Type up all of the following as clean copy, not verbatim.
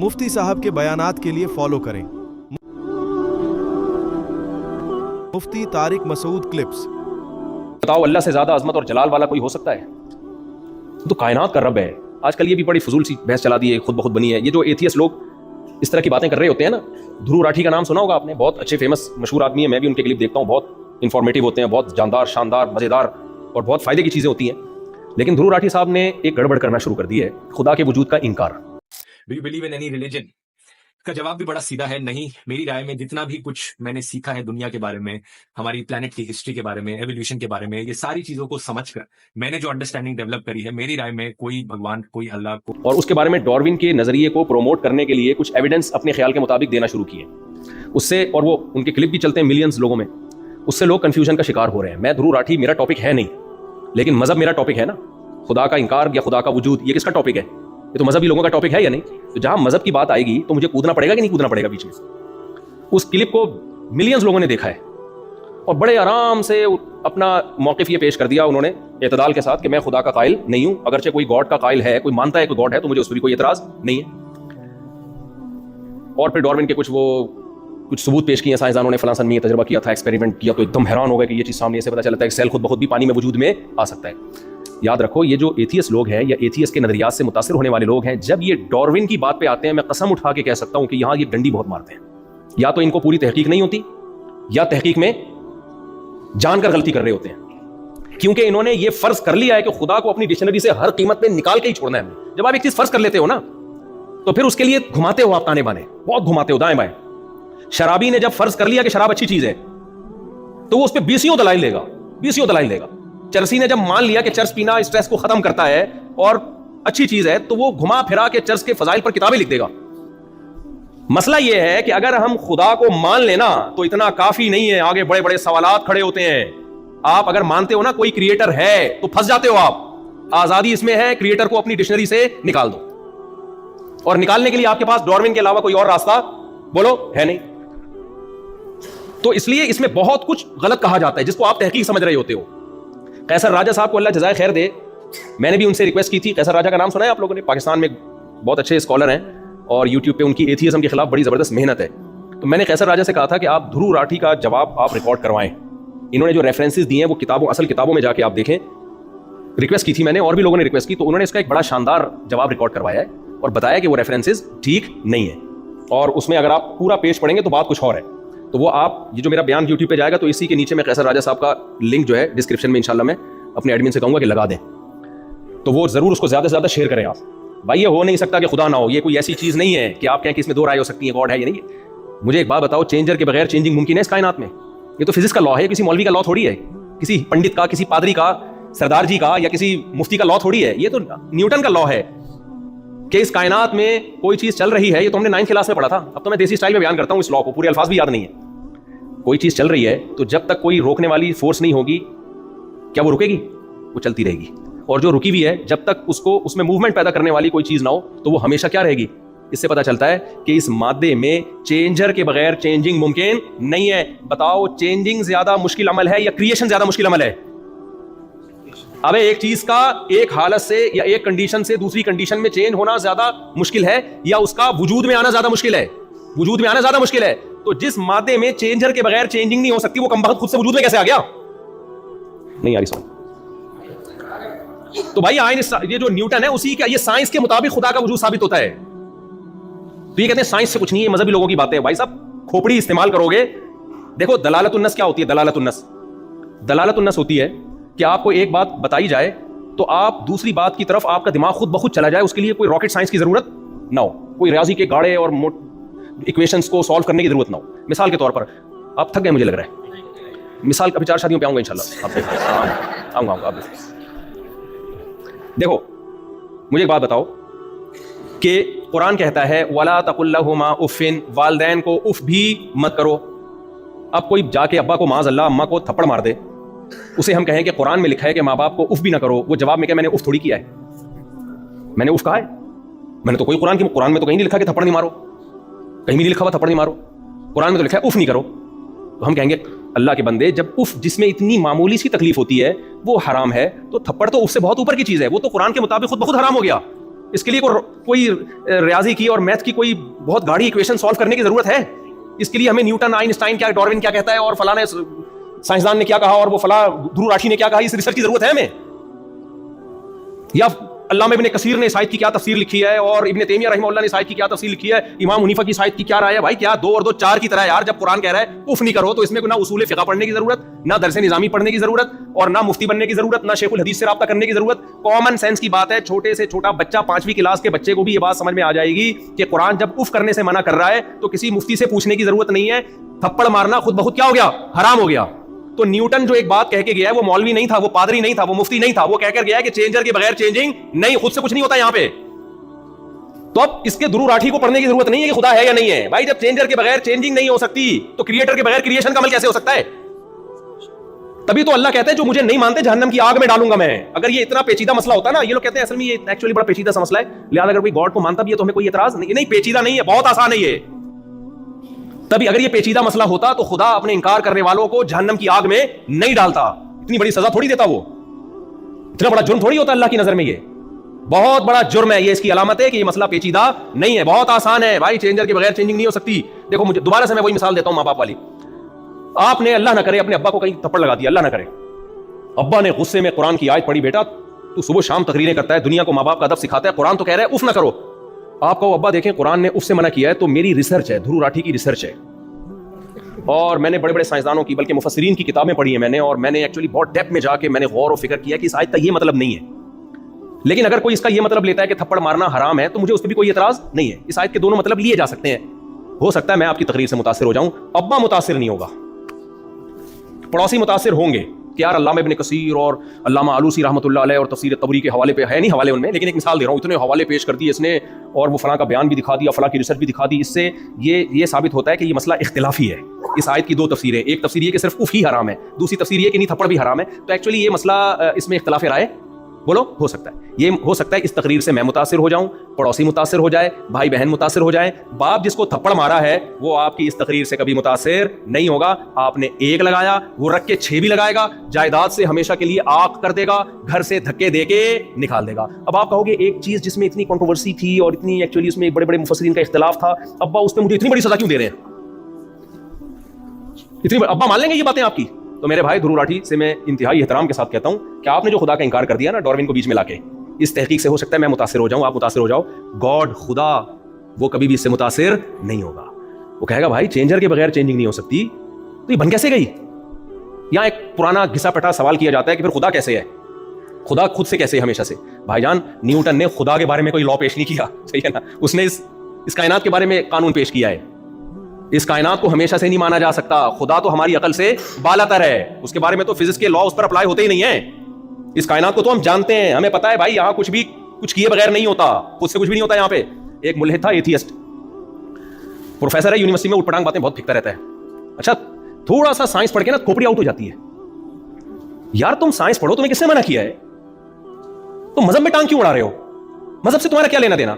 मुफ्ती साहब के बयानात के लिए फॉलो करें मुफ्ती तारिक मसूद क्लिप्स। बताओ अल्लाह से ज्यादा अजमत और जलाल वाला कोई हो सकता है? तो कायनात का रब है। आजकल ये भी बड़ी फजूल सी बहस चला दी है, खुद बहुत बनी है। ये जो एथियस्ट लोग इस तरह की बातें कर रहे होते हैं ना, ध्रुव राठी का नाम सुना होगा आपने, बहुत अच्छे फेमस मशहूर आदमी है, मैं भी उनके क्लिप देखता हूँ, बहुत इंफॉर्मेटिव होते हैं, बहुत जानदार शानदार मजेदार और बहुत फायदे की चीजें होती हैं। लेकिन ध्रुव राठी साहब ने एक गड़बड़ करना शुरू कर दी है, खुदा के वजूद का इनकार। Do you believe in any religion? का जवाब भी बड़ा सीधा है, नहीं। मेरी राय में जितना भी कुछ मैंने सीखा है दुनिया के बारे में, हमारी प्लेनेट की हिस्ट्री के बारे में, एवोल्यूशन के बारे में, ये सारी चीजों को समझकर मैंने जो अंडरस्टैंडिंग डेवलप करी है, मेरी राय में कोई भगवान, कोई अल्लाह को, और उसके बारे में डार्विन के नजरिए को प्रोमोट करने के लिए कुछ एविडेंस अपने ख्याल के मुताबिक देना शुरू किए उससे, और वो उनके क्लिप भी चलते हैं मिलियंस लोगों में, उससे लोग कंफ्यूजन का शिकार हो रहे हैं। मैं ध्रुव राठी, मेरा टॉपिक है नहीं, लेकिन मजहब मेरा टॉपिक है ना। खुदा का इनकार या खुदा का वजूद, ये किसका टॉपिक है? ये तो मजहबी लोगों का टॉपिक है या नहीं? तो जहां मजहब की बात आएगी तो मुझे कूदना पड़ेगा कि नहीं कूदना पड़ेगा बीच में? उस क्लिप को मिलियंस लोगों ने देखा है और बड़े आराम से अपना मौक़िफ़ ये पेश कर दिया उन्होंने इत्तेदाल के साथ कि मैं खुदा का कायल नहीं हूं। अगरचे कोई गॉड का कायल है, कोई मानता है कोई गॉड है, तो मुझे उस पर कोई एतराज नहीं है। और फिर डार्विन के कुछ सबूत पेश किए साइंसदानों ने, फलां सन में तजर्बा किया था, एक्सपेरिमेंट किया, तो एकदम हैरान हो गए कि ये चीज़ सामने से पता चलता है कि सेल खुद बहुत भी पानी में वजूद में आ सकता है। याद रखो, ये जो एथियस्ट लोग हैं या एथियस्ट के नजरियात से मुतासिर होने वाले लोग हैं, जब ये डार्विन की बात पे आते हैं, मैं कसम उठा के कह सकता हूं कि यहां ये डंडी बहुत मारते हैं। या तो इनको पूरी तहकीक नहीं होती, या तहकीक में जानकर गलती कर रहे होते हैं, क्योंकि इन्होंने ये फर्ज कर लिया है कि खुदा को अपनी डिक्शनरी से हर कीमत पे निकाल के ही छोड़ना है। जब आप एक चीज फर्ज कर लेते हो ना, तो फिर उसके लिए घुमाते हो आप ताने बाने, बहुत घुमाते हो दाएं बाएं। शराबी ने जब फर्ज कर लिया कि शराब अच्छी चीज है, तो वो उस पर बीसियों दलाइल देगा। चरसी ने जब मान लिया कि चर्स पीना स्ट्रेस को खत्म करता है और अच्छी चीज है, तो वो घुमा फिरा के चर्स के फजाइल पर किताबें लिख देगा। मसला यह है कि अगर हम खुदा को मान लेना तो इतना काफी नहीं है, आगे बड़े बड़े सवालात खड़े होते हैं। आप अगर मानते हो ना कोई क्रिएटर है, तो फंस जाते हो आप। आजादी इसमें है, क्रिएटर को अपनी डिक्शनरी से निकाल दो, और निकालने के लिए आपके पास डार्विन के अलावा कोई और रास्ता बोलो है नहीं। तो इसलिए इसमें बहुत कुछ गलत कहा जाता है जिसको आप तहकीक समझ रहे होते हो। कैसर राजा साहब को अल्लाह जज़ाए खैर दे, मैंने भी उनसे रिक्वेस्ट की थी। कैसर राजा का नाम सुना है आप लोगों ने? पाकिस्तान में बहुत अच्छे स्कॉलर हैं और यूट्यूब पे उनकी एथियज्म के खिलाफ बड़ी ज़बरदस्त मेहनत है। तो मैंने कैसर राजा से कहा था कि आप ध्रुव राठी का जवाब आप रिकॉर्ड करवाएं। इन्होंने जो रेफरेंसेस दिए हैं वो असल किताबों में जाके आप देखें। रिक्वेस्ट की थी मैंने, और भी लोगों ने रिक्वेस्ट की, तो उन्होंने इसका एक बड़ा शानदार जवाब रिकॉर्ड करवाया है और बताया कि वो रेफरेंसेस ठीक नहीं है, और उसमें अगर आप पूरा पेश पढ़ेंगे तो बात कुछ और है। तो वो आप, ये जो मेरा बयान यूट्यूब पे जाएगा, तो इसी के नीचे मैं कैसर राजा साहब का लिंक जो है डिस्क्रिप्शन में इंशाल्लाह मैं अपने एडमिन से कहूंगा कि लगा दें, तो वो जरूर उसको ज्यादा से ज्यादा शेयर करें आप। भाई ये हो नहीं सकता कि खुदा ना हो, ये कोई ऐसी चीज नहीं है कि आप कहें कि इसमें दो राय हो सकती है, गॉड है या नहीं है। मुझे एक बात बताओ, चेंजर के बगैर चेंजिंग मुमकिन है इस कायनात में? ये तो फिजिक्स का लॉ है, किसी मौलवी का लॉ थोड़ी है, किसी पंडित का, किसी पादरी का, सरदार जी का या किसी मुफ्ती का लॉ थोड़ी है। ये तो न्यूटन का लॉ है कि इस कायनात में कोई चीज चल रही है। ये तो हमने 9th क्लास में पढ़ा था। अब तो मैं देसी स्टाइल में बयान करता हूँ इस लॉ को, पूरे अल्फाज भी याद नहीं है। कोई चीज चल रही है तो जब तक कोई रोकने वाली फोर्स नहीं होगी, क्या वो रुकेगी? वो चलती रहेगी। और जो रुकी भी है, जब तक उसमें मूवमेंट पैदा करने वाली कोई चीज ना हो, तो वो हमेशा क्या रहेगी? इससे पता चलता है कि इस मादे में चेंजर के बगैर चेंजिंग मुमकिन नहीं है। बताओ, चेंजिंग ज्यादा मुश्किल अमल है या क्रिएशन ज्यादा मुश्किल अमल है? अबे एक चीज का एक हालत से या एक कंडीशन से दूसरी कंडीशन में चेंज होना ज्यादा मुश्किल है, या उसका वजूद में आना ज्यादा मुश्किल है? वजूद में आना ज्यादा मुश्किल है। तो जिस मादे में चेंजर के बगैर चेंजिंग नहीं हो सकती, वो कमबख्त खुद से वजूद में कैसे आ गया? नहीं आ रही समझ? तो भाई ये जो न्यूटन है, उसी का, ये साइंस के मुताबिक खुदा का वजूद साबित होता है। तो ये कहते हैं साइंस से कुछ नहीं है, मजहबी लोगों की बातें है। भाई साहब, खोपड़ी इस्तेमाल करोगे। देखो, दलालतुन्नस क्या होती है? दलालतुन्नस होती है कि आपको एक बात बताई जाए तो आप दूसरी बात की तरफ आपका दिमाग खुद ब खुद चला जाए, उसके लिए कोई रॉकेट साइंस की जरूरत ना हो, कोई रियाजी के गाढ़े और इक्वेशंस को सॉल्व करने की जरूरत ना हो। मिसाल के तौर पर, आप थक गए मुझे लग रहा है। मिसाल, कभी 4 शादियों पे आऊंगा इंशाल्लाह, आऊंगा। देखो, मुझे एक बात बताओ कि कुरान कहता है वला तकुल्लहुमा उफ़िन, वालिदैन को उफ भी मत करो। अब कोई जाके अब्बा को, माज़ अल्लाह, अम्मा को थप्पड़ मार दे, उसे हम कहें कि कुरान में लिखा है कि माँ बाप को उफ भी ना करो, वो जवाब में क्या मैंने उफ थोड़ी किया है? मैंने उफ कहा है? मैंने तो कोई कुरान में तो कहीं नहीं लिखा कि थप्पड़ नहीं मारो, कहीं भी नहीं लिखा हुआ थप्पड़ नहीं मारो। कुरान में तो लिखा है उफ नहीं करो। तो हम कहेंगे अल्लाह के बंदे, जब उफ जिसमें इतनी मामूली सी तकलीफ होती है वो हराम है, तो थप्पड़ तो उफ से बहुत ऊपर की चीज है, वो तो कुरान के मुताबिक खुद ब खुद हराम हो गया। اس کے لیے کوئی ریاضی کی اور میتھ کی کوئی بہت گاڑی ایکویشن سالو کرنے کی ضرورت ہے؟ اس کے لیے ہمیں نیوٹن، آئنسٹائن کیا، ڈاروین کیا کہتا ہے اور فلاں سائنسدان نے کیا کہا اور وہ فلاں دھرو راٹھی نے کیا کہا، اس ریسرچ کی ضرورت ہے ہمیں؟ یا علامہ ابن کثیر نے اس آیت کی کیا تفسیر لکھی ہے اور ابن تیمیہ رحمہ اللہ نے اس آیت کی کیا تفسیر لکھی ہے، امام حنیفہ کی اس آیت کی کیا رائے ہے؟ بھائی کیا 2 اور 2 4 کی طرح یار، جب قرآن کہہ رہا ہے اف نہیں کرو تو اس میں نہ اصول فقہ پڑھنے کی ضرورت، نہ درس نظامی پڑھنے کی ضرورت، اور نہ مفتی بننے کی ضرورت، نہ شیخ الحدیث سے رابطہ کرنے کی ضرورت. کامن سینس کی بات ہے. چھوٹے سے چھوٹا بچہ 5ویں کلاس کے بچے کو بھی یہ بات سمجھ میں آ جائے گی کہ قرآن جب اف کرنے سے منع کر رہا ہے تو کسی مفتی سے پوچھنے کی ضرورت نہیں ہے. تھپڑ مارنا خود بخود کیا ہو گیا؟ حرام ہو گیا. تو نیوٹن جو ایک بات کہہ کے گیا ہے وہ مولوی نہیں تھا، وہ پادری نہیں تھا، وہ مفتی نہیں تھا، وہ کہہ کر گیا ہے کہ چینجر کے بغیر چینجنگ نہیں، خود سے کچھ نہیں ہوتا یہاں پہ. تو اب اس کے درو راٹھی کو پڑھنے کی ضرورت نہیں ہے کہ خدا ہے یا نہیں ہے. بھائی جب چینجر کے بغیر چینجنگ نہیں ہو سکتی تو کریٹر کے بغیر کریشن کا عمل کیسے ہو سکتا ہے؟ تبھی تو اللہ کہتا ہے جو مجھے نہیں مانتے جہنم کی آگ میں ڈالوں گا میں. اگر یہ اتنا پیچیدہ مسئلہ ہوتا نا، یہ لوگ کہتے ہیں اصل میں یہ ایکچولی بڑا پیچیدہ سا مسئلہ ہے، لہٰذا اگر کوئی گاڈ کو مانتا بھی ہے تو ہمیں کوئی اعتراض نہیں. نہیں، پیچیدہ نہیں ہے، بہت آسان ہے یہ. تبھی اگر یہ پیچیدہ مسئلہ ہوتا تو خدا اپنے انکار کرنے والوں کو جہنم کی آگ میں نہیں ڈالتا، اتنی بڑی سزا تھوڑی دیتا، وہ اتنا بڑا جرم تھوڑی ہوتا اللہ کی نظر میں. یہ بہت بڑا جرم ہے. یہ اس کی علامت ہے کہ یہ مسئلہ پیچیدہ نہیں ہے، بہت آسان ہے. بھائی چینجر کے بغیر چینجنگ نہیں ہو سکتی. دیکھو مجھے دوبارہ سے میں وہی مثال دیتا ہوں ماں باپ والی. آپ نے اللہ نہ کرے اپنے ابا کو کہیں تھپڑ لگا دیا، اللہ نہ کرے، ابا نے غصے میں قرآن کی آیت پڑھی، بیٹا تو صبح شام تقریریں کرتا ہے، دنیا کو ماں باپ کا ادب سکھاتا ہے، قرآن تو کہہ رہا ہے اف نہ کرو. آپ کو ابا دیکھیں قرآن نے اف سے منع کیا ہے، تو میری ریسرچ ہے، دھرو راٹھی کی ریسرچ ہے، اور میں نے بڑے بڑے سائنسدانوں کی بلکہ مفسرین کی کتابیں پڑھی ہیں میں نے، اور میں نے ایکچولی بہت ڈیپتھ میں جا کے میں نے غور و فکر کیا کہ اس آیت کا یہ مطلب نہیں ہے. لیکن اگر کوئی اس کا یہ مطلب لیتا ہے کہ تھپڑ مارنا حرام ہے تو مجھے اس پہ بھی کوئی اعتراض نہیں ہے. اس آیت کے دونوں مطلب لیے جا سکتے ہیں. ہو سکتا ہے میں آپ کی تقریر سے متاثر ہو جاؤں، ابا متاثر نہیں ہوگا، پڑوسی متاثر ہوں گے کہ یار علامہ ابن کثیر اور علامہ آلوسی رحمۃ اللہ علیہ اور تفسیر طبری کے حوالے پہ ہے نہیں حوالے ان میں، لیکن ایک مثال دے رہا ہوں، اتنے حوالے پیش کر دیے اس نے اور وہ فلاں کا بیان بھی دکھا دیا، فلاں کی ریسرچ بھی دکھا دی. اس سے یہ ثابت ہوتا ہے کہ یہ مسئلہ اختلافی ہے. اس آیت کی 2 تفسیریں، ایک تفسیر یہ کہ صرف اف ہی حرام ہے، دوسری تفسیر یہ کہ نہیں تھپڑ بھی حرام ہے. تو ایکچولی یہ مسئلہ اس میں اختلاف رائے بولو ہو سکتا ہے. یہ ہو سکتا ہے اس تقریر سے میں متاثر ہو جاؤں، پڑوسی متاثر ہو جائے، بھائی بہن متاثر ہو جائے. باپ جس کو تھپڑ مارا ہے وہ آپ کی اس تقریر سے کبھی متاثر نہیں ہوگا. آپ نے 1 لگایا، وہ رکھ کے 6 بھی لگائے گا، جائیداد سے ہمیشہ کے لیے آگ کر دے گا، گھر سے دھکے دے کے نکال دے گا. اب آپ کہو گے ایک چیز جس میں اتنی کنٹروورسی تھی اور اتنی ایکچولی اس میں بڑے بڑے مفسرین کا اختلاف تھا، ابا اس پہ مجھے اتنی بڑی سزا کیوں دے رہے ہیں؟ ابا مان لیں گے یہ باتیں آپ کی؟ تو میرے بھائی دھرو راٹھی سے میں انتہائی احترام کے ساتھ کہتا ہوں کہ آپ نے جو خدا کا انکار کر دیا نا ڈاروین کو بیچ میں لا کے، اس تحقیق سے ہو سکتا ہے میں متاثر ہو جاؤں، آپ متاثر ہو جاؤ. گاڈ خدا وہ کبھی بھی اس سے متاثر نہیں ہوگا. وہ کہے گا بھائی چینجر کے بغیر چینجنگ نہیں ہو سکتی، تو یہ بن کیسے گئی؟ یہاں ایک پرانا گھسا پٹا سوال کیا جاتا ہے کہ پھر خدا کیسے ہے؟ خدا خود سے کیسے؟ ہمیشہ سے. بھائی جان نیوٹن نے خدا کے بارے میں کوئی لا پیش نہیں کیا، صحیح ہے نا؟ اس نے اس کائنات کے بارے میں قانون پیش کیا ہے. اس کائنات کو ہمیشہ سے نہیں مانا جا سکتا. خدا تو ہماری عقل سے بالاتر ہے، اس کے بارے میں تو فزکس کے لا اس پر اپلائی ہوتے ہی نہیں ہیں. اس کائنات کو تو ہم جانتے ہیں، ہمیں پتا ہے بھائی یہاں کچھ کیے بغیر نہیں ہوتا، خود سے کچھ بھی نہیں ہوتا. یہاں پہ ایک ملحد تھا، ایتھیسٹ پروفیسر ہے یونیورسٹی میں، اٹھ پٹانگ باتیں بہت پھینکتا رہتا ہے. اچھا تھوڑا سا سائنس پڑھ کے نا کھوپڑی آؤٹ ہو جاتی ہے. یار تم سائنس پڑھو، تمہیں کس نے منع کیا ہے؟ تم مذہب میں ٹانگ کیوں اڑا رہے ہو؟ مذہب سے تمہارا کیا لینا دینا؟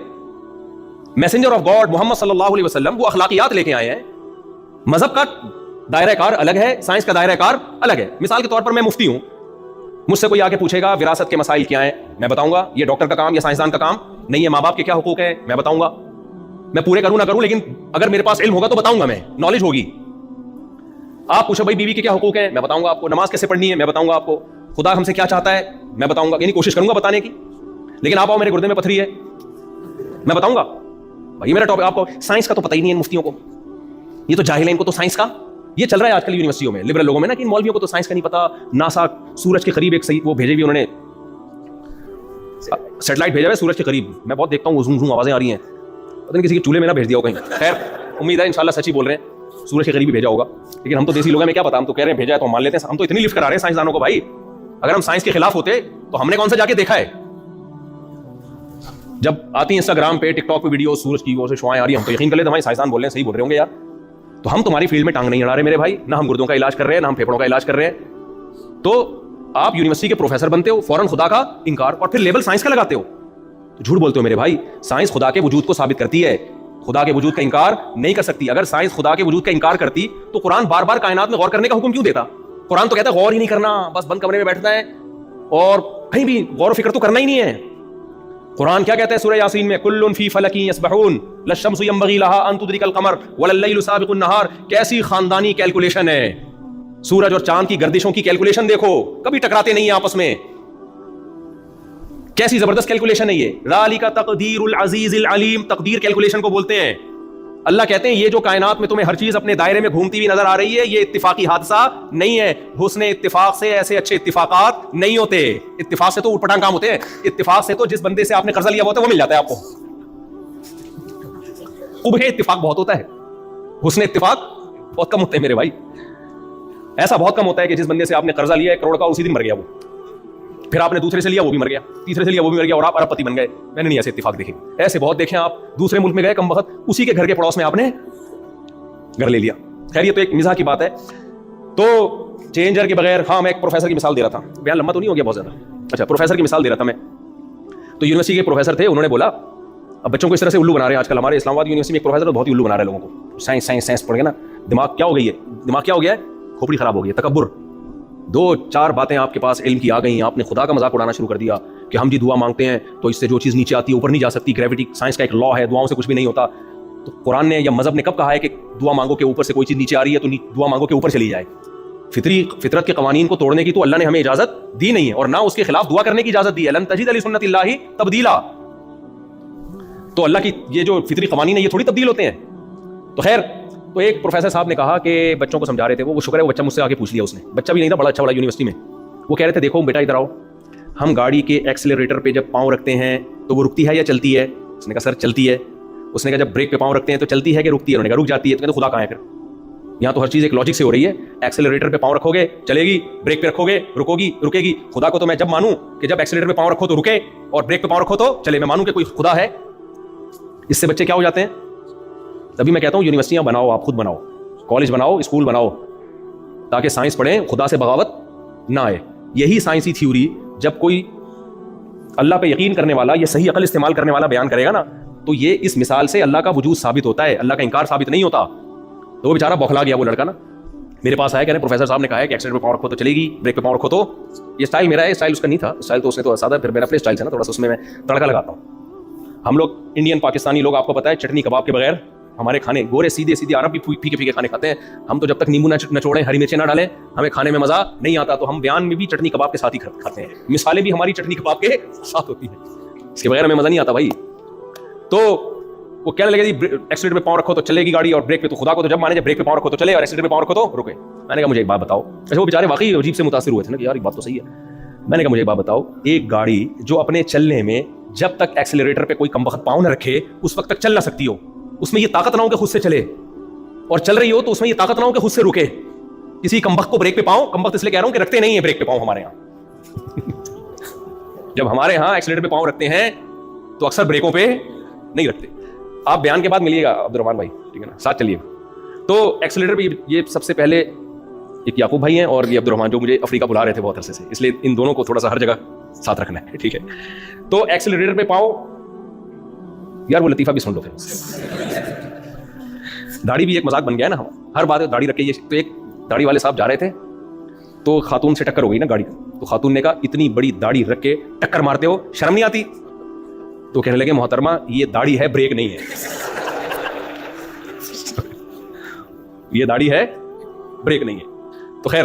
میسنجر آف گاڈ محمد صلی اللہ علیہ وسلم وہ اخلاقیات لے کے آئے ہیں. مذہب کا دائرہ کار الگ ہے، سائنس کا دائرہ کار الگ ہے. مثال کے طور پر میں مفتی ہوں، مجھ سے کوئی آ کے پوچھے گا وراثت کے مسائل کیا ہیں، میں بتاؤں گا. یہ ڈاکٹر کا کام یا سائنسدان کا کام نہیں ہے. ماں باپ کے کیا حقوق ہیں میں بتاؤں گا. میں پورے کروں نہ کروں، لیکن اگر میرے پاس علم ہوگا تو بتاؤں گا، میں نالج ہوگی. آپ پوچھو بھائی بیوی کے کیا حقوق ہیں، میں بتاؤں گا آپ کو. نماز کیسے پڑھنی ہے میں بتاؤں گا آپ کو. خدا ہم سے کیا چاہتا ہے میں بتاؤں گا، یعنی کوشش کروں گا بتانے کی. لیکن آپ آؤ میرے گردے میں پتھری ہے میں بتاؤں گا. بھائی میرا ٹاپک آپ کو سائنس کا تو پتہ ہی نہیں ہے مفتیوں کو، یہ تو جاہل ہیں، ان کو تو سائنس کا یہ چل رہا ہے آج کل یونیورسٹیوں میں لبرل لوگوں میں نا کہ مولویوں کو تو سائنس کا نہیں پتا. ناسا سورج کے قریب ایک صحیح وہ بھیجے ہوئے انہوں نے سیٹلائٹ بھیجا ہے سورج کے قریب. میں بہت دیکھتا ہوں زوم زوم آوازیں آ رہی ہیں، پتہ نہیں کسی کے چولہے میں نہ بھیج دیا ہو کہیں. خیر امید ہے انشاءاللہ سچ ہی بول رہے ہیں، سورج کے قریب ہی بھیجا ہوگا. لیکن ہم تو دیسی لوگ ہیں، میں کیا پتا، ہم تو کہہ رہے ہیں بھیجا ہے تو ہم مان لیتے ہیں. ہم تو اتنی لفٹ کرا رہے ہیں سائنسدانوں کو. بھائی اگر ہم سائنس کے خلاف ہوتے تو ہم نے کون سا جا کے دیکھا ہے؟ جب آتی ہیں انسٹاگرام پہ ٹک ٹاک پہ ویڈیو سورج کی وہ سے شعائیں آ رہی ہیں، ہم تو یقین کر لیتے ہمارے سائنسدان بول رہے ہیں، صحیح بول رہے ہوں گے یار. تو ہم تمہاری فیلڈ میں ٹانگ نہیں اڑا رہے میرے بھائی، نہ ہم گردوں کا علاج کر رہے ہیں، نہ ہم پھیپڑوں کا علاج کر رہے ہیں. تو آپ یونیورسٹی کے پروفیسر بنتے ہو، فوراً خدا کا انکار، اور پھر لیبل سائنس کا لگاتے ہو. تو جھوٹ بولتے ہو میرے بھائی. سائنس خدا کے وجود کو ثابت کرتی ہے، خدا کے وجود کا انکار نہیں کر سکتی. اگر سائنس خدا کے وجود کا انکار کرتی تو قرآن بار بار کائنات میں غور کرنے کا حکم کیوں دیتا؟ قرآن تو کہتا ہے غور ہی نہیں کرنا، بس بند کمرے میں بیٹھنا ہے اور کہیں بھی غور و فکر تو کرنا ہی نہیں ہے. قرآن کیا کہتا ہے سورہ یاسین میں؟ کل فی فلک یسبحون لا الشمس ينبغي لها ان تدرك القمر ولا الليل سابق النهار. کیسی خاندانی کیلکولیشن ہے. سورج اور چاند کی گردشوں کی کیلکولیشن دیکھو, کبھی ٹکراتے نہیں ہیں آپس میں. کیسی زبردست کیلکولیشن ہے یہ. ذالک تقدیر العزیز العلیم, تقدیر کیلکولیشن کو بولتے ہیں. اللہ کہتے ہیں یہ جو کائنات میں تمہیں ہر چیز اپنے دائرے میں گھومتی ہوئی نظر آ رہی ہے, یہ اتفاقی حادثہ نہیں ہے. حسن اتفاق سے ایسے اچھے اتفاقات نہیں ہوتے. اتفاق سے تو اوٹ پٹانگ کام ہوتے ہیں. اتفاق سے تو جس بندے سے آپ نے قرضہ لیا ہوتا ہے وہ مل جاتا ہے آپ کو. قبح اتفاق بہت ہوتا ہے, حسن اتفاق بہت کم ہوتے ہیں میرے بھائی. ایسا بہت کم ہوتا ہے کہ جس بندے سے آپ نے قرضہ لیا 1 کروڑ کا, اسی دن مر گیا وہ. پھر آپ نے دوسرے سے لیا وہ بھی مر گیا, تیسرے سے لیا وہ بھی مر گیا, اور آپ ارب پتی بن گئے. میں نے نہیں ایسے اتفاق دیکھے. ایسے بہت دیکھیں آپ. دوسرے ملک میں گئے کم وقت, اسی کے گھر کے پڑوس میں آپ نے گھر لے لیا. خیر یہ تو ایک مزاح کی بات ہے. تو چینجر کے بغیر, ہاں میں ایک پروفیسر کی مثال دے رہا تھا, بیان لمبا تو نہیں ہو گیا بہت زیادہ. اچھا پروفیسر کی مثال دے رہا تھا میں. تو یونیورسٹی کے پروفیسر تھے, انہوں نے بولا اب بچوں کو اس طرح سے الو بنا رہے ہیں آج کل. ہمارے اسلام آباد یونیورسٹی میں ایک پروفیسر بہت ہی الو بنا رہے ہیں لوگوں کو. سائنس پڑھ گئے نا, دماغ کیا ہو گئی ہے, دماغ کیا ہو گیا ہے, کھوپڑی خراب ہو گئی ہے, تکبر. 2-4 باتیں آپ کے پاس علم کی آ گئی, آپ نے خدا کا مذاق اڑانا شروع کر دیا کہ ہم جی دعا مانگتے ہیں تو اس سے جو چیز نیچے آتی ہے اوپر نہیں جا سکتی. گریویٹی سائنس کا ایک لا ہے, دعاؤں سے کچھ بھی نہیں ہوتا. تو قرآن نے یا مذہب نے کب کہا ہے کہ دعا مانگو کہ اوپر سے کوئی چیز نیچے آ رہی ہے تو دعا مانگو کہ اوپر چلی جائے؟ فطرت کے قوانین کو توڑنے کی تو اللہ نے ہمیں اجازت دی نہیں ہے, اور نہ اس کے خلاف دعا کرنے کی اجازت دی ہے. لن تجد لسنت اللہ تبدیلا. تو اللہ کی یہ جو فطری قوانین ہیں یہ تھوڑی تبدیل ہوتے ہیں. تو خیر, تو ایک پروفیسر صاحب نے کہا کہ بچوں کو سمجھا رہے تھے, وہ شکر ہے وہ بچہ مجھ سے آ کے پوچھ لیا اس نے. بچہ بھی نہیں تھا, بڑا اچھا بڑا یونیورسٹی میں. وہ کہہ رہے تھے دیکھو بیٹا ادھر آؤ, ہم گاڑی کے ایکسلریٹر پہ جب پاؤں رکھتے ہیں تو وہ رکتی ہے یا چلتی ہے؟ اس نے کہا سر چلتی ہے. اس نے کہا جب بریک پہ پاؤں رکھتے ہیں تو چلتی ہے کہ رکتی ہے؟ انہوں نے کہا رک جاتی ہے. تو کہتے خدا کہاں ہے پھر؟ یہاں تو ہر چیز ایک لاجک سے ہو رہی ہے. ایکسلریٹر پہ پاؤں رکھو گے چلے گی, بریک پہ رکھو گے رکے گی. خدا کو تو میں جب مانوں کہ جب ایکسلریٹر پہ پاؤں رکھو تو رکے اور بریک پہ پاؤں رکھو تو چلے, میں مانوں کہ کوئی خدا ہے. اس سے بچے کیا ہو جاتے ہیں. تبھی میں کہتا ہوں یونیورسٹیاں بناؤ, آپ خود بناؤ, کالج بناؤ, اسکول بناؤ, تاکہ سائنس پڑھیں, خدا سے بغاوت نہ آئے. یہی سائنسی تھیوری جب کوئی اللہ پہ یقین کرنے والا یا صحیح عقل استعمال کرنے والا بیان کرے گا نا, تو یہ اس مثال سے اللہ کا وجود ثابت ہوتا ہے, اللہ کا انکار ثابت نہیں ہوتا. تو وہ بیچارہ بوکھلا گیا وہ لڑکا نا, میرے پاس آیا, کہہ رہے پروفیسر صاحب نے کہا ہے کہ ایکسیڈنٹ پہ پاؤں رکھو تو چلے گی, بریک پہ پاؤں رکھو تو. یہ اسٹائل میرا ہے, اسٹائل اس کا نہیں تھا. اسٹائل تو اس نے تو سادہ, پھر میرا اپنے اسٹائل سے نا تھوڑا سا اس میں تڑکا لگاتا ہوں. ہم لوگ انڈین پاکستانی لوگ, آپ کو پتا ہے, چٹنی کباب کے بغیر ہمارے کھانے, گورے سیدھے عرب بھی پھیکے پھیکے کھانے کھاتے ہیں. ہم تو جب تک نیمبو نہ چھوڑیں, ہری مرچیں نہ ڈالیں, ہمیں کھانے میں مزہ نہیں آتا. تو ہم بیان میں بھی چٹنی کباب کے ساتھ ہی کھاتے ہیں, مثالیں بھی ہماری چٹنی کباب کے ساتھ ہوتی ہیں, اس کے بغیر ہمیں مزہ نہیں آتا بھائی. تو وہ کہنے لگے جی ایکسیلیٹر پہ پاؤں رکھو تو چلے گی گاڑی, اور بریک پہ تو خدا کو تو جب مانے, جب بریک پہ پاؤں رکھو تو چلے اور ایکسیلیٹر پہ پاؤں رکھو تو رکے. میں نے کہا مجھے ایک بات بتاؤ. اچھا وہ بیچارے واقعی عجیب سے متاثر ہوئے تھے نا کہ یار ایک بات تو صحیح ہے. میں نے کہا مجھے ایک بات بتاؤ, ایک گاڑی جو اپنے چلنے میں جب تک ایکسیلیٹر پہ کوئی کم وقت پاؤں نہ رکھے اس وقت تک چل نہ سکتی ہو, اس میں یہ طاقت نہ ہو کہ خود سے چلے, اور چل رہی ہو تو اس میں یہ طاقت نہ ہو کہ خود سے رکے. کسی کم وقت کو بریک پہ پاؤں, کم وقت اس لیے کہہ رہا ہوں کہ رکھتے نہیں ہیں بریک پہ پاؤں ہمارے یہاں. جب ہمارے ہاں ایکسیلیٹر پہ پاؤں رکھتے ہیں تو اکثر بریکوں پہ نہیں رکھتے. آپ بیان کے بعد ملیے گا عبد الرحمان بھائی, ٹھیک ہے نا, ساتھ چلیے. تو ایکسیلیٹر پہ یہ سب سے پہلے ایک یعقوب بھائی ہیں اور یہ عبد الرحمان جو مجھے افریقہ بلا رہے تھے بہت عرصے سے, اس لیے ان دونوں کو تھوڑا سا ہر جگہ ساتھ رکھنا ہے, ٹھیک ہے. تو ایکسیلیٹر پہ پاؤں, یار وہ لطیفہ بھی سن لو پھر. داڑھی بھی ایک مذاق بن گیا ہے نا, ہر بات داڑھی رکھ کے. یہ تو ایک داڑھی والے صاحب جا رہے تھے تو خاتون سے ٹکر ہو گئی نا گاڑی, تو خاتون نے کہا اتنی بڑی داڑھی رکھ کے ٹکر مارتے ہو, شرم نہیں آتی؟ تو کہنے لگے محترمہ یہ داڑھی ہے, بریک نہیں ہے. یہ داڑھی ہے, بریک نہیں ہے. تو خیر,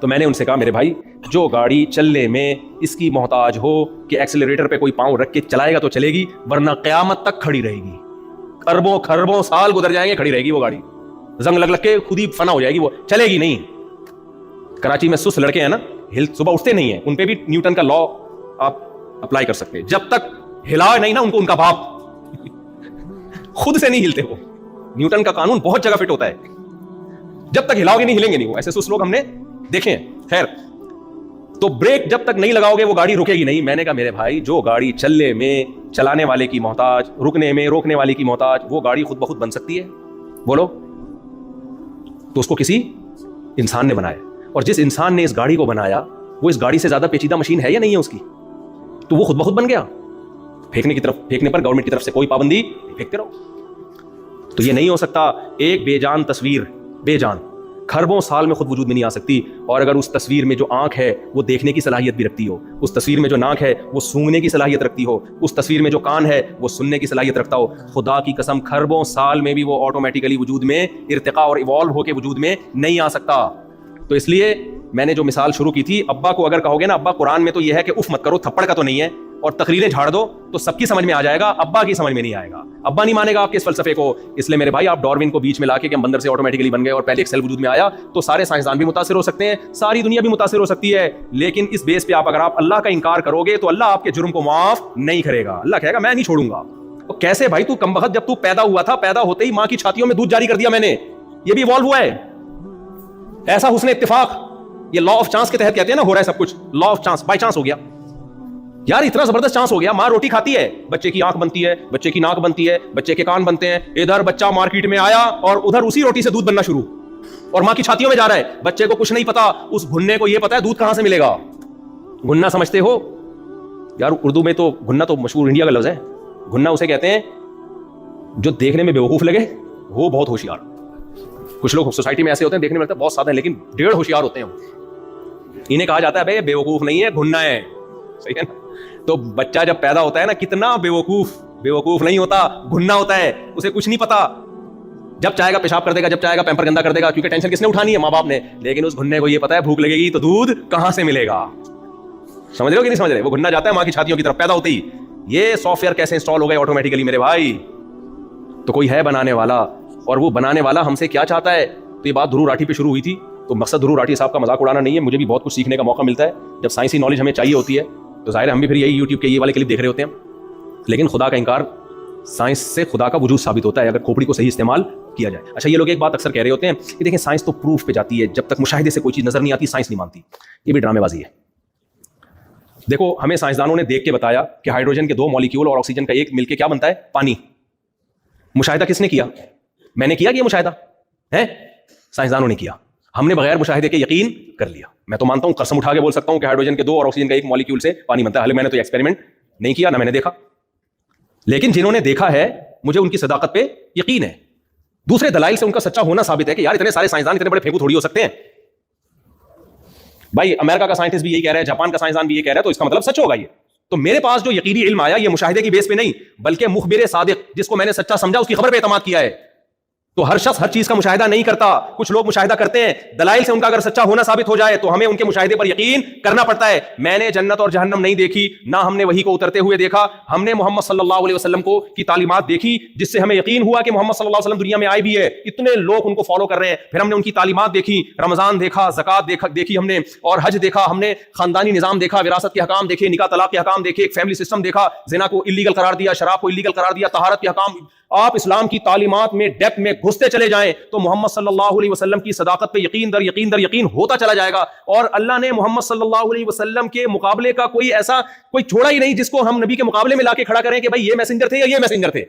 تو میں نے ان سے کہا میرے بھائی جو گاڑی چلنے میں اس کی محتاج ہو کہ ایکسیلریٹر پہ کوئی پاؤں رکھ کے چلائے گا تو چلے گی, ورنہ قیامت تک کھڑی رہے گی. اربوں خربوں سال گزر جائیں گے, کھڑی رہے گی وہ گاڑی, زنگ لگ کے خود ہی فنا ہو جائے گی, وہ چلے گی نہیں. کراچی میں سست لڑکے ہیں نا, صبح اٹھتے نہیں ہیں, ان پہ بھی نیوٹن کا لا آپ اپلائی کر سکتے ہیں. جب تک ہلا نہیں نا ان کا باپ خود سے نہیں ہلتے. وہ نیوٹن کا قانون بہت جگہ فٹ ہوتا ہے, جب تک ہلاؤ گے نہیں ہلیں گے نہیں. وہ ایسے سست لوگ ہم نے دیکھے ہیں. خیر, تو بریک جب تک نہیں لگاؤ گے وہ گاڑی رکے گی نہیں. میں نے کہا میرے بھائی جو گاڑی چلنے میں چلانے والے کی محتاج, رکنے میں روکنے والے کی محتاج, وہ گاڑی خود بخود بن سکتی ہے؟ بولو. تو اس کو کسی انسان نے بنایا, اور جس انسان نے اس گاڑی کو بنایا وہ اس گاڑی سے زیادہ پیچیدہ مشین ہے یا نہیں ہے اس کی؟ تو وہ خود بخود بن گیا. پھینکنے پر گورنمنٹ کی طرف سے کوئی پابندی نہیں, پھینکتے رہو. تو یہ نہیں ہو سکتا. ایک بے جان تصویر, بے جان खरबों साल में खुद वजूद में नहीं आ सकती। और अगर उस तस्वीर में जो आंख है वो देखने की सलाहियत भी रखती हो, उस तस्वीर में जो नाक है वो सूंघने की सलाहियत रखती हो, उस तस्वीर में जो कान है वो सुनने की सलाहियत रखता हो, खुदा की कसम खरबों साल में भी वो ऑटोमेटिकली वजूद में इर्तिका और इवॉल्व होकर वजूद में नहीं आ सकता। तो इसलिए मैंने जो मिसाल शुरू की थी, अब्बा को अगर कहोगे ना अब्बा कुरान में तो यह है कि उफ मत करो, थप्पड़ का तो नहीं है, और तकरीरें झाड़ दो, तो सबकी समझ में आ जाएगा, अब्बा की समझ में नहीं आएगा। अब्बा नहीं मानेगा आपके इस फलसफे को। इसलिए मेरे भाई, आप डार्विन को बीच में लाके कि हम बंदर से ऑटोमेटिकली बन गए और पहले एक सेल वजूद में आया, तो सारे साइंसदान भी मुतासिर हो सकते हैं, सारी दुनिया भी मुतासिर हो सकती है। लेकिन इस बेस पे अगर आप अल्लाह का इनकार करोगे तो अल्लाह आपके जुर्म को माफ नहीं करेगा। अल्लाह कहेगा मैं नहीं छोड़ूंगा। तो कैसे भाई, तू कमबख्त, जब तू पैदा हुआ था, पैदा होते ही मां की छातियों में दूध जारी कर दिया मैंने, ये भी इवॉल्व हुआ है। ऐसा हुस्न इत्तेफाक, ये लॉ ऑफ चांस के तहत कहते हैं ना, हो रहा है सब कुछ, law of chance, by chance हो गया यार, इतना जबरदस्त चांस हो गया। मां रोटी खाती है, बच्चे की आंख बनती है, बच्चे की नाक बनती है, बच्चे के कान बनते हैं, इधर बच्चा मार्केट में आया और उधर उसी रोटी से दूध बनना शुरू, और मां की छातियों में जा रहा है। बच्चे को कुछ नहीं पता, उस घुन्ने को यह पता है दूध कहां से मिलेगा। घुन्ना समझते हो यार? उर्दू में तो घुन्ना तो मशहूर इंडिया का लफ्ज है। घुन्ना उसे कहते हैं जो देखने में बेवकूफ लगे, वो बहुत होशियार। कुछ लोग सोसाइटी में ऐसे होते हैं, देखने में लगता है बहुत सादा है, लेकिन डेढ़ होशियार होते हैं। इन्हें कहा जाता है भाई बेवकूफ नहीं है, घुन्ना है। सही है ना? तो बच्चा जब पैदा होता है ना, कितना बेवकूफ नहीं होता, घुन्ना होता है, उसे कुछ नहीं पता। जब चाहेगा पेशाब कर देगा, जब चाहेगा पैम्पर गंदा कर देगा, क्योंकि टेंशन किसने उठानी है? माँ बाप ने। लेकिन उस घुन्ने को ये पता है भूख लगेगी तो दूध कहां से मिलेगा। समझ रहे हो कि नहीं समझ रहे? वो घुन्ना जाता है मां की छातियों की तरफ पैदा होते ही। ये सॉफ्टवेयर कैसे इंस्टॉल हो गए ऑटोमेटिकली मेरे भाई? तो कोई है बनाने वाला, और वो बनाने वाला हमसे क्या चाहता है? तो ये बात ध्रुव राठी पे शुरू हुई थी, तो मकसद ध्रुव राठी साहब का मजाक उड़ाना नहीं है। मुझे भी बहुत कुछ सीखने का मौका मिलता है। जब साइंसी नॉलेज हमें चाहिए होती है तो जाहिर है हम भी फिर यही यूट्यूब के ये वाले क्लिप देख रहे होते हैं। लेकिन खुदा का इनकार, साइंस से खुदा का वजूद साबित होता है अगर खोपड़ी को सही इस्तेमाल किया जाए। अच्छा, ये लोग एक बात अक्सर कह रहे होते हैं कि देखें साइंस तो प्रूफ पे जाती है, जब तक मुशाहिदे से कोई चीज नजर नहीं आती साइंस नहीं मानती। ये भी ड्रामेबाजी है। देखो, हमें साइंसदानों ने देख के बताया कि हाइड्रोजन के 2 मॉलिक्यूल और ऑक्सीजन का एक मिलकर क्या बनता है? पानी। मुशाहिदा किसने किया? मैंने किया कि ये मुशाहिदा है? साइंसदानों ने किया। हमने बगैर मुशाहिदे के यकीन कर लिया। मैं तो मानता हूं, कसम उठा के बोल सकता हूं कि हाइड्रोजन के 2 और ऑक्सीजन का 1 मॉलिक्यूल से पानी बनता है। हालांकि मैंने तो एक्सपेरिमेंट नहीं किया, ना मैंने देखा, लेकिन जिन्होंने देखा है मुझे उनकी सदाकत पे यकीन है। दूसरे दलाइल से उनका सच्चा होना साबित है कि यार इतने सारे साइंसदान इतने बड़े फेंकू थोड़ी हो सकते हैं। भाई अमेरिका का साइंटिस्ट भी यही कह रहा है, जापान का साइंसदान भी यही कह रहा है, तो इसका मतलब सच होगा ये। तो मेरे पास जो यकीनी इल्म आया, ये मुशाहिदे की बेस पे नहीं, बल्कि मुखबिर सादिक, जिसको मैंने सच्चा समझा, उसकी खबर पे एतमाद किया है। तो हर शख्स हर चीज का मुशाहिदा नहीं करता। कुछ लोग मुशाहिदा करते हैं, दलाइल से उनका अगर सच्चा होना साबित हो जाए तो हमें उनके मुशाहिदे पर यकीन करना पड़ता है। मैंने जन्नत और जहन्नम नहीं देखी, ना हमने वही को उतरते हुए देखा। हमने मोहम्मद सल्लल्लाहु अलैहि वसल्लम को की तालीमात देखी, जिससे हमें यकीन हुआ कि मोहम्मद सल्लल्लाहु अलैहि वसल्लम दुनिया में आए भी है, इतने लोग उनको फॉलो कर रहे हैं। फिर हमने उनकी तालीमात देखी, रमजान देखा, ज़कात देखी हमने, और हज देखा हमने, खानदानी निजाम देखा, विरासत के हकाम देखे, निकाह तलाक के हकाम देखे, एक फैमिली सिस्टम देखा, जिना को इलीगल करार दिया, शराब को इलीगल करार दिया, तहारत के हकाम। आप इस्लाम की तालीमात में डेप्थ में घुसते चले जाएं तो मोहम्मद सल्लल्लाहु अलैहि वसल्लम की सदाकत पे यकीन दर यकीन दर यकीन होता चला जाएगा। और अल्लाह ने मोहम्मद सल्लल्लाहु अलैहि वसल्लम के मुकाबले का कोई ऐसा कोई छोड़ा ही नहीं जिसको हम नबी के मुकाबले में लाके खड़ा करें कि भाई ये मैसेंजर थे या ये मैसेंजर थे।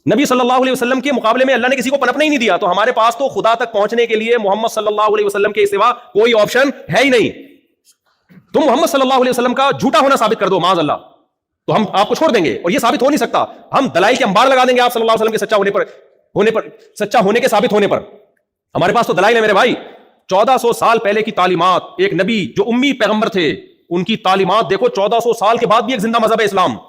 नबी सल्लल्लाहु अलैहि वसल्लम के मुकाबले में अल्लाह ने किसी को पनपने ही नहीं दिया। तो हमारे पास तो खुदा तक पहुंचने के लिए मोहम्मद सल्लल्लाहु अलैहि वसल्लम के सिवा कोई ऑप्शन है ही नहीं। तुम मोहम्मद सल्लल्लाहु अलैहि वसल्लम का झूठा होना साबित कर दो माज़ अल्लाह, तो हम आपको छोड़ देंगे, और ये साबित हो नहीं सकता। हम दलाइल के अंबार लगा देंगे आप सल्लल्लाहु अलैहि वसल्लम के सच्चा होने के साबित होने पर। हमारे पास तो दलाइल है मेरे भाई। 1400 साल पहले की तालीमात, एक नबी जो उम्मी पैगंबर थे उनकी तालीमात देखो, 1400 साल के बाद भी एक जिंदा मजहब है इस्लाम।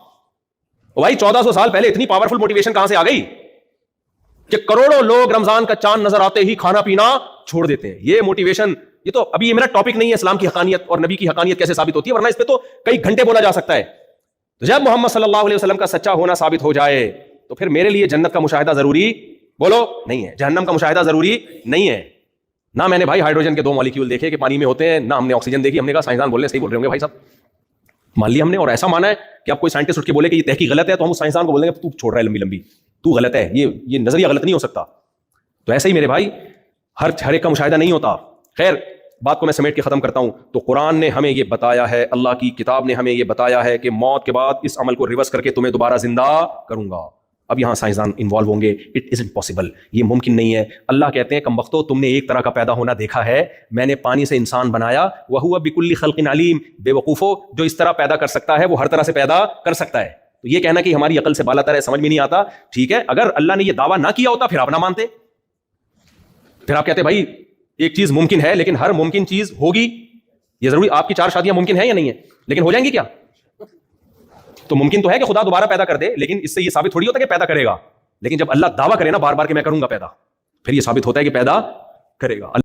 भाई 1400 साल पहले इतनी पावरफुल मोटिवेशन कहां से आ गई कि करोड़ों लोग रमजान का चांद नजर आते ही खाना पीना छोड़ देते हैं। ये मोटिवेशन, ये तो अभी ये मेरा टॉपिक नहीं है, इस्लाम की हकानियत और नबी की हकानियत कैसे साबित होती है, वरना इस पे तो कई घंटे बोला जा सकता है। तो जब मोहम्मद सल्लल्लाहु अलैहि वसल्लम का सच्चा होना साबित हो जाए तो फिर मेरे लिए जन्नत का मुशाहिदा जरूरी बोलो नहीं है, जहन्नम का मुशाहिदा जरूरी नहीं है। ना मैंने भाई हाइड्रोजन के 2 मॉलिक्यूल देखे कि पानी में होते हैं, ना हमने ऑक्सीजन देखी। हमने कहा साइंसदान बोल रहे, सही बोल रहे होंगे भाई साहब, मान लिया हमने, और ऐसा माना है कि अब कोई साइंटिस्ट उठ के बोले कि ये तहकीक गलत है तो हम उस साइंसदान को बोलेंगे तू छोड़ रहा है लंबी लंबी, तू गलत है, ये नजरिया गलत नहीं हो सकता। तो ऐसे ही मेरे भाई हर एक का मुशाहिदा नहीं होता। खैर, बात को मैं समेट के खत्म करता हूं। तो कुरान ने हमें ये बताया है, अल्लाह की किताब ने हमें ये बताया है कि मौत के बाद इस अमल को रिवर्स करके तुम्हें दोबारा जिंदा करूंगा। अब यहां साइंसदान इन्वॉल्व होंगे, इट इजंट पॉसिबल, ये मुमकिन नहीं है। अल्लाह कहते हैं कमबख्तो, तुमने एक तरह का पैदा होना देखा है, मैंने पानी से इंसान बनाया, वहुवा बिकुल्ली खल्किन अलीम, बेवकूफो, जो इस तरह पैदा कर सकता है वो हर तरह से पैदा कर सकता है। तो ये कहना कि हमारी अकल से बालातर है, समझ में नहीं आता। ठीक है, अगर अल्लाह ने ये दावा ना किया होता फिर आप ना मानते, फिर आप कहते भाई ایک چیز ممکن ہے لیکن ہر ممکن چیز ہوگی یہ ضروری؟ آپ کی 4 شادیاں ممکن ہیں یا نہیں ہیں؟ لیکن ہو جائیں گی کیا؟ تو ممکن تو ہے کہ خدا دوبارہ پیدا کر دے، لیکن اس سے یہ ثابت تھوڑی ہوتا ہے کہ پیدا کرے گا. لیکن جب اللہ دعویٰ کرے نا بار بار کہ میں کروں گا پیدا، پھر یہ ثابت ہوتا ہے کہ پیدا کرے گا.